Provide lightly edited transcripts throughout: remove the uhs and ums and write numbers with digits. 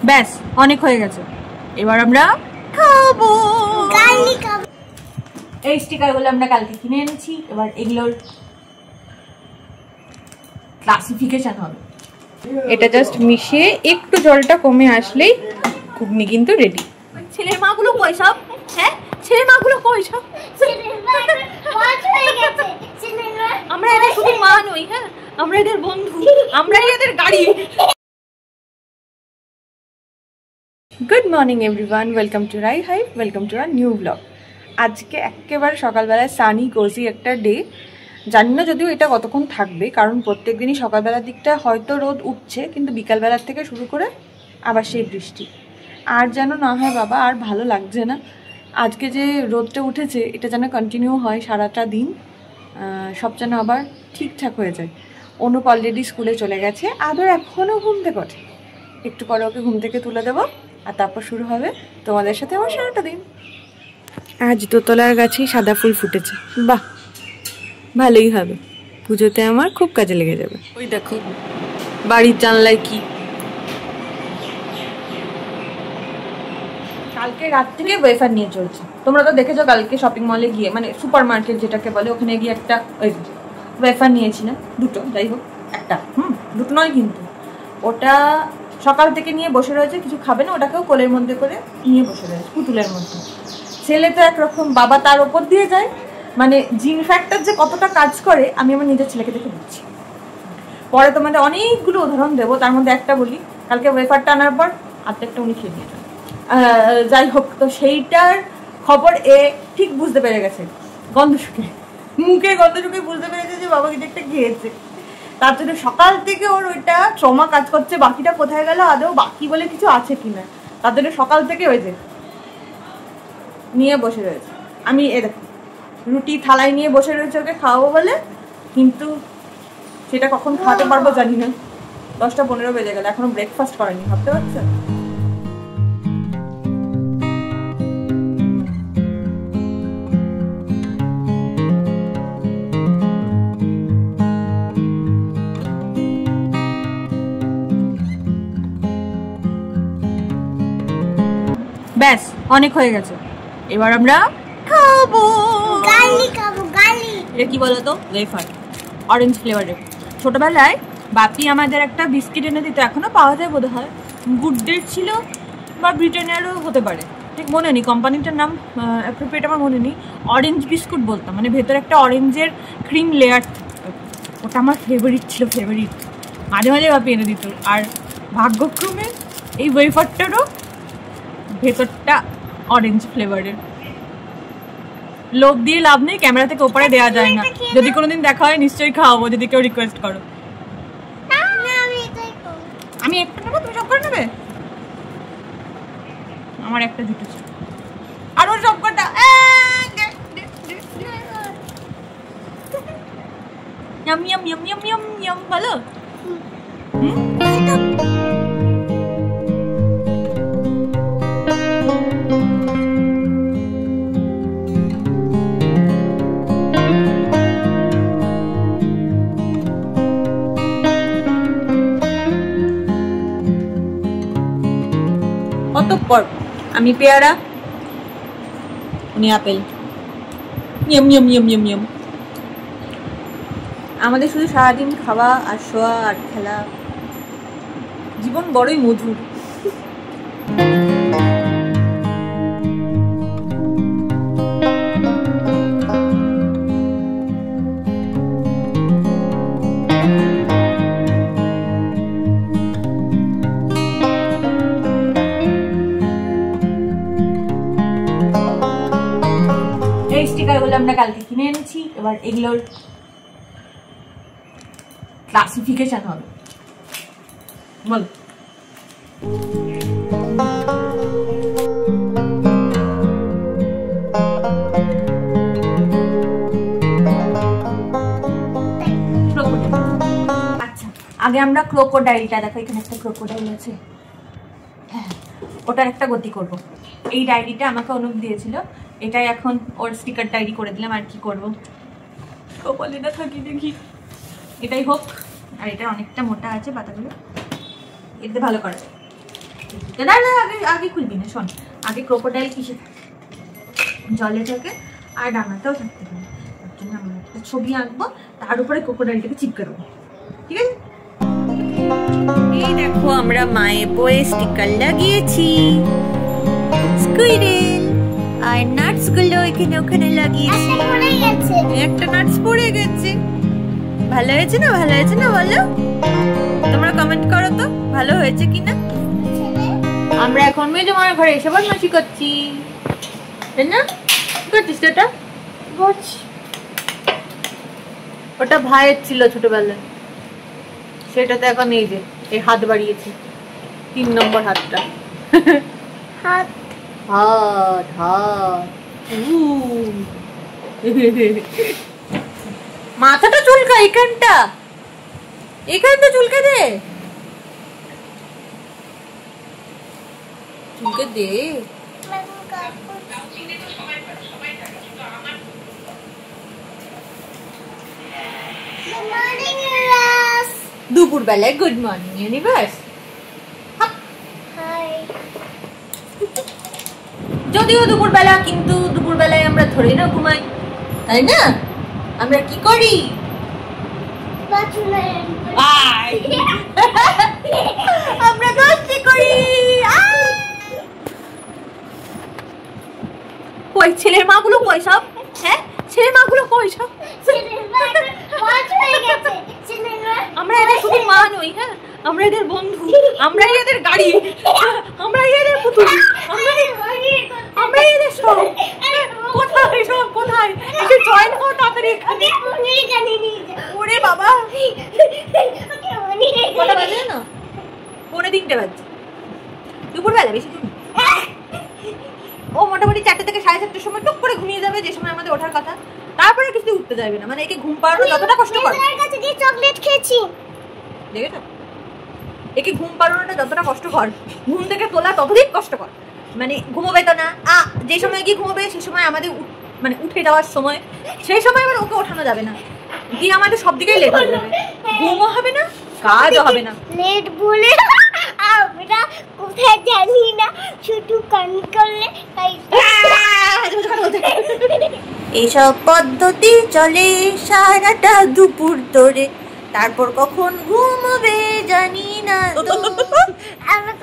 ব্যাস অনেক হয়ে গেছে, এবার আমরা খাবো। এই স্টিকারগুলো আমরা কালকে কিনে এনেছি, এবার এগুলোর ক্লাসিফিকেশন হবে। এটা জাস্ট মিশিয়ে একটু জলটা কমে আসলেই ঘুগনি কিন্তু রেডি। ছেলের মাগুলো কই সব? হ্যাঁ, ছেলের মাগুলো কই সব? আমরা এদের শুধু মা নই, হ্যাঁ আমরা এদের বন্ধু, আমরাই এদের গাড়ি। Good morning everyone, welcome to Rai hive, welcome to our new blog. আজকে একেবারে সকালবেলায় সানি কোজি একটা ডে। জানি না যদিও এটা কতক্ষণ থাকবে, কারণ প্রত্যেক দিনই সকালবেলার দিকটা হয়তো রোদ উঠছে, কিন্তু বিকালবেলার থেকে শুরু করে আবার সেই বৃষ্টি। আর যেন না হয় বাবা, আর ভালো লাগছে না। আজকে যে রোদটা উঠেছে এটা যেন কন্টিনিউ হয় সারাটা দিন, সব যেন আবার ঠিকঠাক হয়ে যায়। অনুপ অলরেডি স্কুলে চলে গেছে, আদর এখনও ঘুম থেকে ওঠে। একটু পরে ওকে ঘুম থেকে তুলে দেবো, আর তারপর শুরু হবে তোমাদের সাথে আমার সারাটা দিন। আজ দোতলার গাছেই সাদা ফুল ফুটেছে, বাহ ভালোই হবে, পুজোতে আমার খুব কাজে লেগে যাবে। ওই দেখো বাড়ির জানলায় কি, কালকে রাত থেকে ওয়েফার নিয়ে চলছে। তোমরা তো দেখেছো কালকে শপিং মলে গিয়ে, মানে সুপার মার্কেট যেটাকে বলে, ওখানে গিয়ে একটা ওই ওয়েফার নিয়েছি না, দুটো, যাই হোক একটা, দুটো নয় কিন্তু। ওটা সকাল থেকে নিয়ে বসে রয়েছে, কিছু খাবে না, ওটাকেও কোলের মধ্যে করে নিয়ে বসে রয়েছে পুতুলের মধ্যে। ছেলে তো একরকম, বাবা তার ওপর দিয়ে যায়। মানে জিন ফ্যাক্টর যে কতটা কাজ করে আমি আমার নিজের ছেলেকে দেখে বুঝছি। পরে তোমাদের অনেকগুলো উদাহরণ দেবো, তার মধ্যে একটা বলি। কালকে ওয়েফারটা আনার পর আর্ধেকটা উনি খেয়ে নিয়েছেন। যাই হোক, তো সেইটার খবর এ ঠিক বুঝতে পেরে গেছে, গন্ধ শুকে, মুখে গন্ধ শুকে বুঝতে পেরেছে যে বাবা কিছু একটা খেয়েছে। তার জন্য সকাল থেকে ওর ওইটা ট্রমা কাজ করছে, বাকিটা কোথায় গেল, আদৌ বাকি বলে কিছু আছে কিনা। তার জন্য সকাল থেকে ওই যে নিয়ে বসে রয়েছে। আমি এ দেখো রুটি থালায় নিয়ে বসে রয়েছে ওকে খাওয়াবো বলে, কিন্তু সেটা কখন খাওয়াতে পারবো জানি না। 10টা 15 বেজে গেল, এখনো ব্রেকফাস্ট করেনি, ভাবতে পারছো? ব্যাস অনেক হয়ে গেছে, এবার আমরা খাবো। এটা কি বলতো, ওয়েফার, অরেঞ্জ ফ্লেভারের। ছোটবেলায় বাপি আমাদের একটা বিস্কিট এনে দিত, এখনো পাওয়া যায় বোধ হয়, গুড ডেট ছিল বা ব্রিটানিয়ারও হতে পারে, ঠিক মনে নেই, কোম্পানিটার নাম অ্যাপ্রোপ্রিয়েট আমার মনে নেই। অরেঞ্জ বিস্কুট বলতাম, মানে ভেতরে একটা অরেঞ্জের ক্রিম লেয়ার, ওটা আমার ফেভারিট ছিল, ফেভারিট। মাঝে মাঝে বাপি এনে দিত। আর ভাগ্যক্রমে এই ওয়েফারটারও ভেতরটা অরেঞ্জ ফ্লেভারের। লোভ দিয়ে লাভ নেই, ক্যামেরা থেকে ওপরে দেওয়া যায় না। যদি কোনোদিন দেখা হয় নিশ্চয়ই খাওয়াবো, যদি কেউ রিকোয়েস্ট করো। আমি একটা নেবো, তুমি সব করে নেবে? আমার একটা দুটো আর ওর সব কটা ভালো। অতঃপর আমি পেয়ারা, উনি আপেল। নিয়ম নিয়ম নিয়ম নিয়ম নিয়ম। আমাদের শুধু সারাদিন খাওয়া আর শোয়া আর খেলা, জীবন বড়ই মধুর। এই স্টিকারগুলো আমরা কালকে কিনে এনেছি, এবার এগুলোর ক্লাসিফিকেশন হবে। বল, আচ্ছা আগে আমরা ক্রোকোডাইলটা দেখো, এখানে একটা ক্রোকোডাইল আছে, হ্যাঁ ওটার একটা গতি করব। এই ডায়েরিটা আমাকে অনুপ দিয়েছিল, এটাই এখন ওর স্টিকার ডায়েরি করে দিলাম। আর কি করবো, কপালে না থাকি দেখি, এটাই হোক। আর এটা অনেকটা মোটা আছে পাতাগুলো, এতে ভালো করা যায়। দাঁড়া আগে আগে খুলবি না, শোন আগে ক্রোকোডাইল কিসে জলে থাকে আর ডাঙাতেও থাকতে পারে, তার জন্য আমরা একটা ছবি আঁকবো, তার উপরে ক্রোকোডাইলটাকে চিপকে দেবো, ঠিক আছে? এই দেখো আমরা মায়ে বয়ে স্টিকার লাগিয়েছি, স্কুইরেল আর নাটস গুলো এখানে ওখানে লাগিয়েছি। একটা নাটস পড়ে গেছে। ভালো হয়েছে না, ভালো হয়েছে না বলো? তোমরা কমেন্ট করো তো ভালো হয়েছে কিনা। আমরা এখন মেজমার ঘরে এসে বদমাশি করছি, তাই না? কি করছিস ওটা? ওটা ভাইয়ের ছিল ছোটবেলায়, সেটাতে এখন এই যে এই হাত বাড়িয়েছি, 3 নম্বর হাতটা। হাত হাত হাত মাথাটা চুলকা, এখানটা চুলকে দে, চুলকে দে। দুপুর বেলায় গুড মর্নিং ইউনিভার্স। যদিও দুপুর বেলা, কিন্তু দুপুর বেলায় আমরা ধরে না ঘুমাই, তাই না? আমরা কি করি? আমরা দোস্তি করি। কই ছেলের মাগুলো কই সব? হ্যাঁ ছেলের মাগুলো কই সব? আমরা এদের শুধু মা নই, হ্যাঁ আমরা এদের বন্ধু, আমরা এদের গাড়ি, আমরা এদের পুতুল, আমরা এদের সব। কোথায় সব কোথায়? এসে জয়েন হও তাড়াতাড়ি এখানে। ওরে বাবা কটা বাজে না? 2:45 বাজছে দুপুরবেলা, বেশি দূর। ও মোটামুটি 4টে থেকে 4:30টার সময় টুক করে ঘুমিয়ে যাবে, যে সময় আমাদের ওঠার কথা। তারপরে কিছু উঠতে যাবে না, মানে একে ঘুম পাড়ানো যতটা কষ্টকর। চকলেট খেয়েছি দেখেছো? একে ঘুম পাড়ানোটা যতটা কষ্টকর, ঘুম থেকে তোলা ততদিন কষ্টকর। মানে ঘুমোবে তো না, যে সময় গিয়ে ঘুমোবে সে সময় আমাদের মানে উঠে যাওয়ার সময়, সেই সময় আবার ওকে ওঠানো যাবে না, গিয়ে আমাদের সব দিকেই লেট হয়ে যাবে, ঘুমও হবে না কাজও হবে না। লেট বলে আমরা কোথায় জানি না, শুধু কান করলে এইসব পদ্ধতি চলে সারাটা দুপুর ধরে, তারপর কখন ঘুমোবে জানি না। আমরা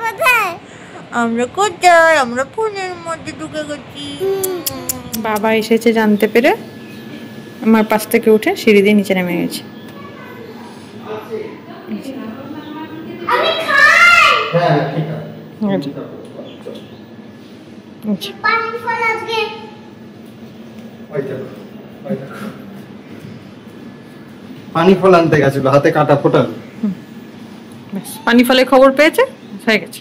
কোথায়? আমরা ফোনের মধ্যে ঢুকে গেছি। বাবা এসেছে জানতে পেরে আমার পাশ থেকে উঠে সিঁড়ি দিয়ে নিচে নেমে গেছে। পানি ফল আনতে গেছিল, হাতে কাটা ফোটাল, পানি ফলের খবর পেয়েছে, হয়ে গেছে।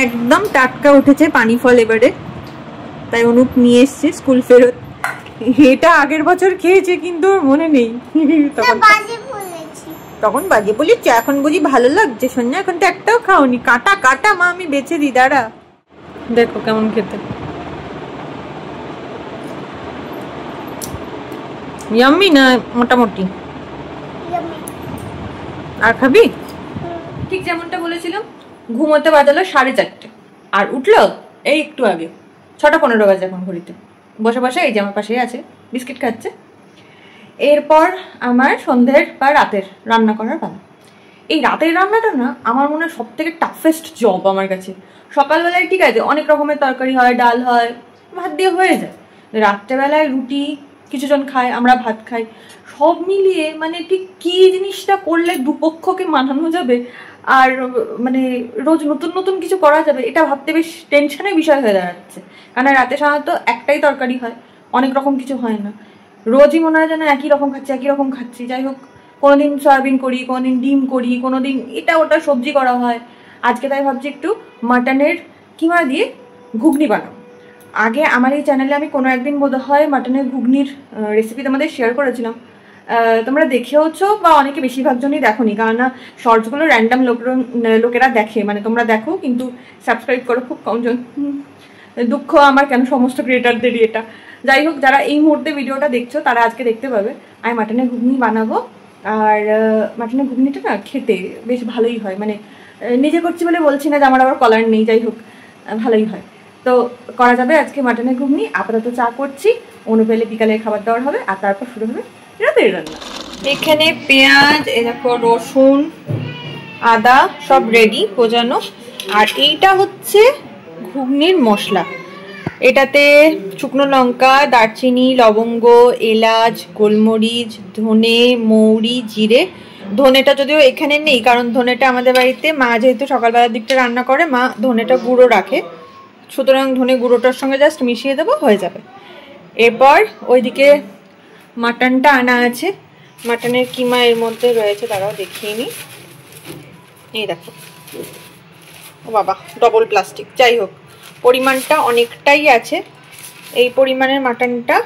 একদম টাটকা উঠেছে পানি ফল এবারে, তাই অনুপ নিয়ে এসছে স্কুল ফেরত। এটা আগের বছর খেয়েছে কিন্তু মনে নেই, তখন বাজে বলেছি, এখন বুঝি ভালো লাগছে। শোন এখন তো একটাও খাওনি, কাটা কাটা মা আমি বেছে দিই, দাঁড়া দেখো কেমন খেতে। ইয়াম্মি না মোটামুটি? আর খাবি? ঠিক যেমনটা বলেছিলাম, ঘুমোতে বাজালো 4:30 আর উঠলো এই একটু আগে, 6:15 বাজে এখন ঘড়িতে। বসে বসে এই যে আমার পাশেই আছে, বিস্কিট খাচ্ছে। এরপর আমার সন্ধ্যের বা রাতের রান্না করার পালা। এই রাতের রান্নাটা না আমার মনে হয় সব থেকে টাফেস্ট জব আমার কাছে। সকালবেলায় ঠিক আছে অনেক রকমের তরকারি হয়, ডাল হয়, ভাত দিয়ে হয়ে যায়। রাত্রেবেলায় রুটি কিছুজন খায়, আমরা ভাত খাই, সব মিলিয়ে মানে ঠিক কী জিনিসটা করলে দুপক্ষকে মানানো যাবে আর মানে রোজ নতুন নতুন কিছু করা যাবে, এটা ভাবতে বেশ টেনশনের বিষয় হয়ে দাঁড়াচ্ছে। কারণ রাতে সাধারণত একটাই তরকারি হয়, অনেক রকম কিছু হয় না। রোজই মনে হয় যেন একই রকম খাচ্ছি। যাই হোক, কোনোদিন সয়াবিন করি, কোনোদিন ডিম করি, কোনোদিন এটা ওটা সবজি করা হয়। আজকে তাই ভাবছি একটু মাটনের কিমা দিয়ে ঘুগনি বানাবো। আগে আমার এই চ্যানেলে আমি কোনো একদিন বোধহয় মাটনের ঘুগনির রেসিপি তোমাদের শেয়ার করেছিলাম, তোমরা দেখেওছো বা অনেকে বেশিরভাগ জনই দেখোনি, কারণ না শর্টসগুলো র্যান্ডাম লোকেরা দেখে, মানে তোমরা দেখো কিন্তু সাবস্ক্রাইব করো খুব কম জন। দুঃখ আমার, কেন সমস্ত ক্রিয়েটারদেরই এটা। যাই হোক, যারা এই মুহূর্তে ভিডিওটা দেখছো তারা আজকে দেখতে পাবে আমি মাটনের ঘুগনি বানাবো। আর মাটনের ঘুগনিটা না খেতে বেশ ভালোই হয়, মানে নিজে করছি বলে বলছি না যে আমার আবার কলার নেই, যাই হোক ভালোই হয়। তো করা যাবে আজকে মাটনের ঘুগনি। আপাতত চা করছি, অনুপেলে বিকালের খাবার দাবার হবে, আর তারপর শুরু হবে রাতের রান্না। এখানে পেঁয়াজ, এ দেখো রসুন, আদা সব রেডি গোজানো। আর এইটা হচ্ছে ঘুগনির মশলা। এটাতে শুকনো লঙ্কা, দারচিনি, লবঙ্গ, এলাচ, গোলমরিচ, ধনে, মৌরি, জিরে। ধনেটা যদিও এখানে নেই, কারণ ধনেটা আমাদের বাড়িতে মা যেহেতু সকালবেলার দিকটা রান্না করে, মা ধনেটা গুঁড়ো রাখে, সুতরাং ধনে গুঁড়োটার সঙ্গে জাস্ট মিশিয়ে দেবো, হয়ে যাবে। এরপর ওইদিকে মাটনটা আনা আছে, মাটনের কিমা এর মধ্যে রয়েছে, তারাও দেখিয়ে নিই। এই দেখো, ও বাবা ডবল প্লাস্টিক, যাই হোক পরিমাণটা অনেকটাই আছে। এই পরিমাণের মাটনটা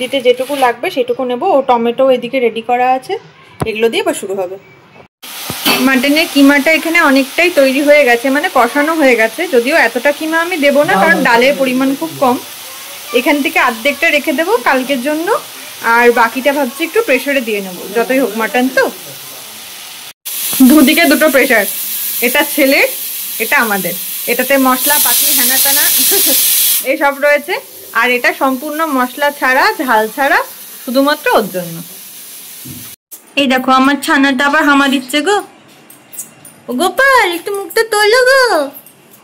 দিতে যেটুকু লাগবে সেটুকু নেব। ও টমেটো এদিকে রেডি করা আছে, এগুলো দিয়ে এবার শুরু হবে। মাটনের কিমাটা এখানে অনেকটাই তৈরি হয়ে গেছে, মানে কষানো হয়ে গেছে। যদিও এতটা কিমা আমি দেবো না, কারণ ডালের পরিমাণ খুব কম। এখান থেকে অর্ধেকটা রেখে দেবো কালকের জন্য, আর বাকিটা ভাবছি একটু প্রেসারে দিয়ে নেবো। যতই হোক মাটন তো, দুদিকে দুটো প্রেসার, এটা ছেলের, এটা আমাদের। এটাতে মশলা পাতি হ্যানা টানা এসব রয়েছে, আর এটা সম্পূর্ণ মশলা ছাড়া, ঝাল ছাড়া, শুধুমাত্র ওর জন্য। এই দেখো আমার ছানাটা আবার হামা দিচ্ছে গো। ও গোপাল, একটু মুখটা তোলো গো,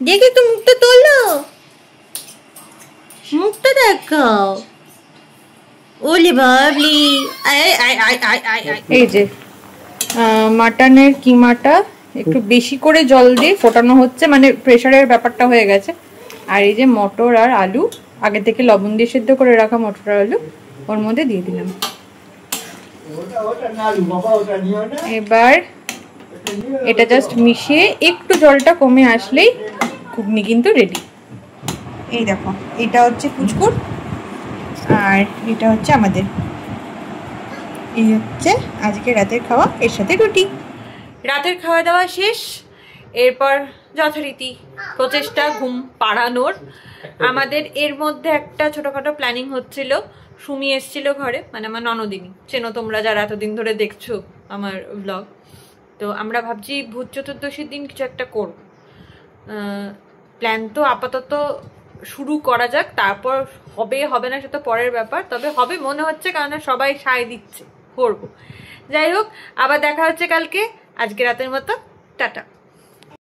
দেখি একটু মুখটা তোলো, মুখটা দেখাও। ওলে বাবলি, এই যে মাটনের কিমাটা একটু বেশি করে জল দিয়ে ফোটানো হচ্ছে, মানে প্রেসারের ব্যাপারটা হয়ে গেছে। আর এই যে মটর আর আলু, আগে থেকে লবণ দিয়ে সেদ্ধ করে রাখা মটর আর আলু ওর মধ্যে দিয়ে দিলাম। এবার এটা জাস্ট মিশিয়ে একটু জলটা কমে আসলেই ঘুগনি কিন্তু রেডি। এই দেখো, এটা হচ্ছে পুচকুর, আর এটা হচ্ছে আমাদের। এই হচ্ছে আজকে রাতের খাওয়া, এর সাথে রুটি। রাতের খাওয়া দাওয়া শেষ, এরপর যথারীতি প্রচেষ্টা ঘুম পাড়ানোর। আমাদের এর মধ্যে একটা ছোটখাটো প্ল্যানিং হচ্ছিল। সুমি এসছিল ঘরে, মানে আমার ননদিনী, চেনো তোমরা যারা এতদিন ধরে দেখছো আমার ব্লগ। তো আমরা ভাবছি ভূত চতুর্দশীর দিন কিছু একটা করব। প্ল্যান তো আপাতত শুরু করা যাক, তারপর হবে হবে না সেটা পরের ব্যাপার। তবে হবে মনে হচ্ছে, কারণ সবাই সায় দিচ্ছে, করবো। যাই হোক, আবার দেখা হচ্ছে কালকে। আজকে রাতের মতো টাটা।